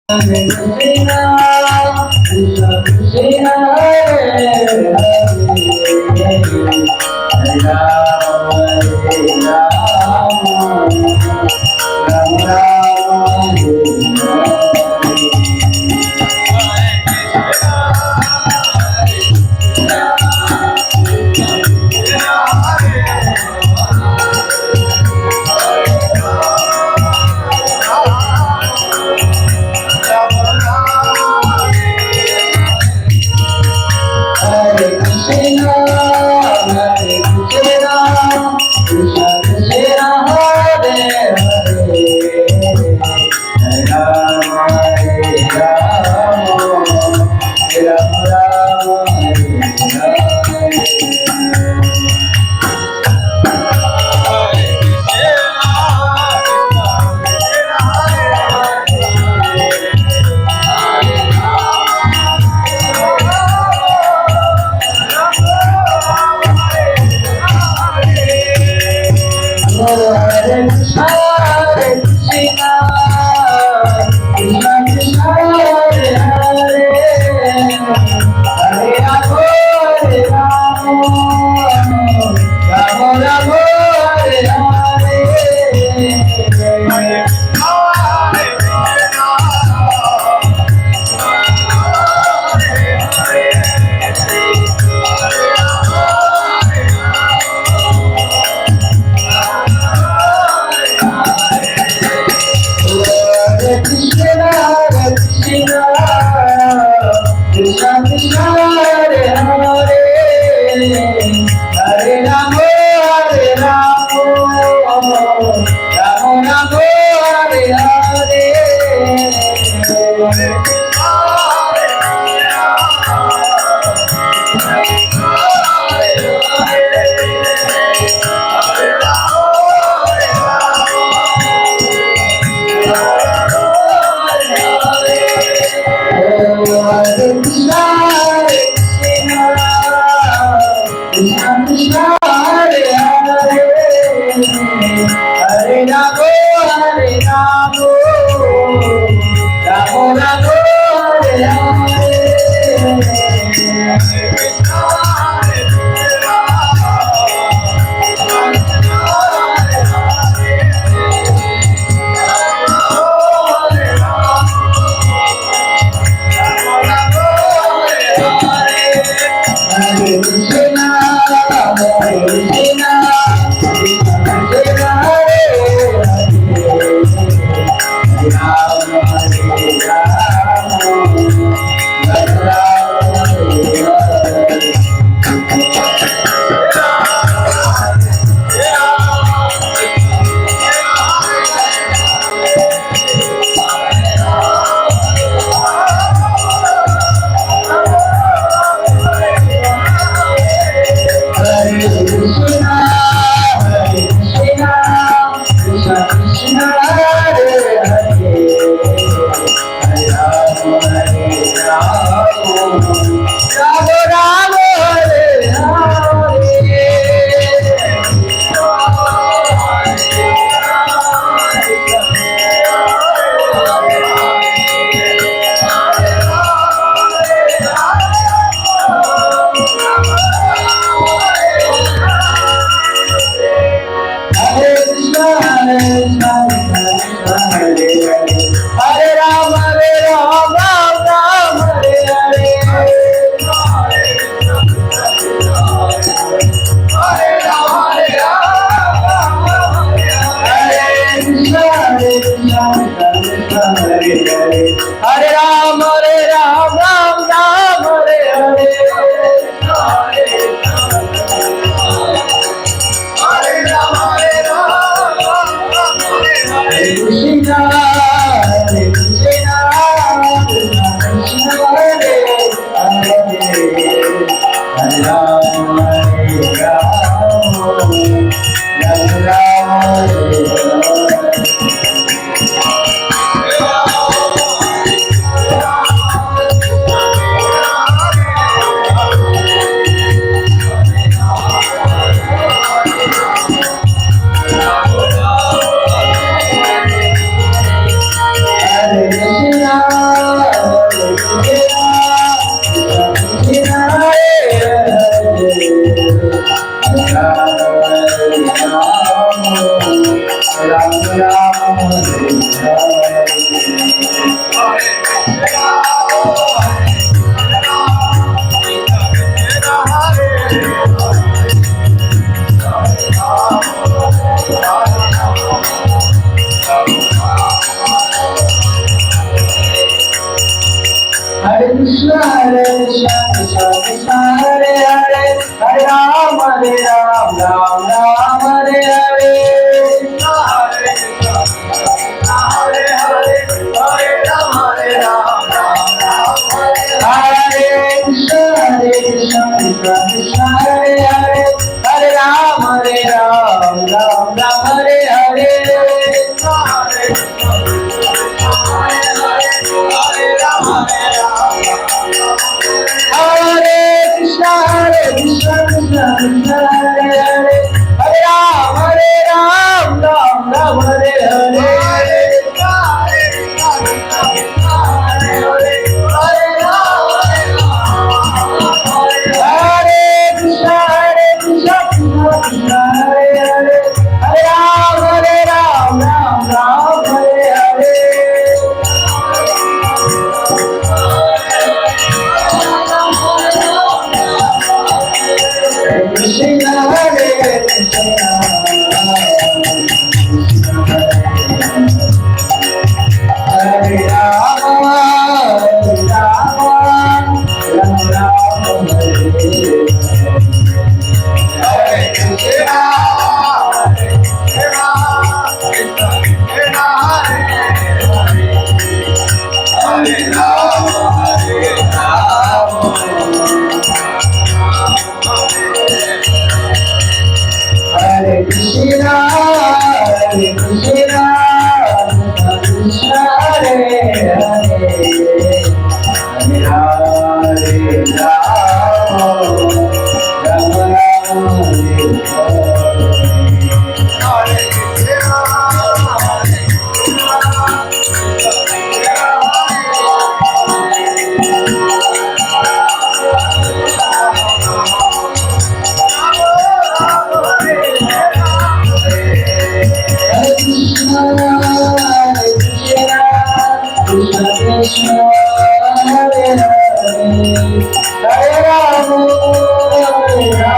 Hare Krishna, Krishna Krishna, Hare Hare, Hare Rama, Hare Rama, Rama Rama, Hare Krishna, Hare Krishna, Krishna Krishna, Hare Hare, Hare Rama, Hare Rama, Rama Rama, Hare Hare. Hare Krishna, Hare Krishna, Krishna Krishna, Hare Hare, Hare Rama, Hare Rama, Rama Rama, Hare Hare. Hare Krishna, Hare Krishna, Krishna Krishna, Hare Hare, Hare Rama, Hare Rama, Rama Rama, Hare Hare Krishna, Hare Krishna, Krishna Krishna, Hare Hare, Hare Rama, Hare Rama, Rama Rama, Hare Hare Krishna, Hare Krishna, Krishna Krishna, Hare Hare, Rama Hare Rama, Rama Hare Krishna, Hare Krishna, Krishna Krishna, Hare Hare, Hare Rama, Hare Rama, Rama Rama, Hare Hare Krishna, Hare Krishna, Hare Hare, Hare Rama, Hare Rama, Rama Hare Hare, Hare Rama, Hare Rama, Hare Krishna, Hare Krishna, Krishna Hare Hare, Hare Rama, Hare Rama, Rama Hare Hare. Hare Krishna, Hare Krishna, Krishna Krishna, Hare Hare, Hare Rama, Hare Rama, Rama Hare Hare Hare Krishna, Hare Krishna, Krishna Krishna, Hare Hare, Hare Ram, Hare Ram, Ram Ram, Hare Hare. Hare Krishna, Hare Hare, Hare Ram, Hare Ram, Ram Ram, Hare Hare. Hare Krishna, Hare Krishna, Krishna Krishna, Hare Hare, Hare Ram, Hare Ram, Ram Ram, Hare Hare. Hare Krishna, Hare Krishna, Krishna Krishna, Hare Hare, Hare Ram, Ram Ram, Hare Hare. Hare Krishna, Hare Krishna, Krishna Hare Hare, Hare Ram, Ram Ram, Hare Krishna, Hare Hare, Hare Ram, Hare Ram.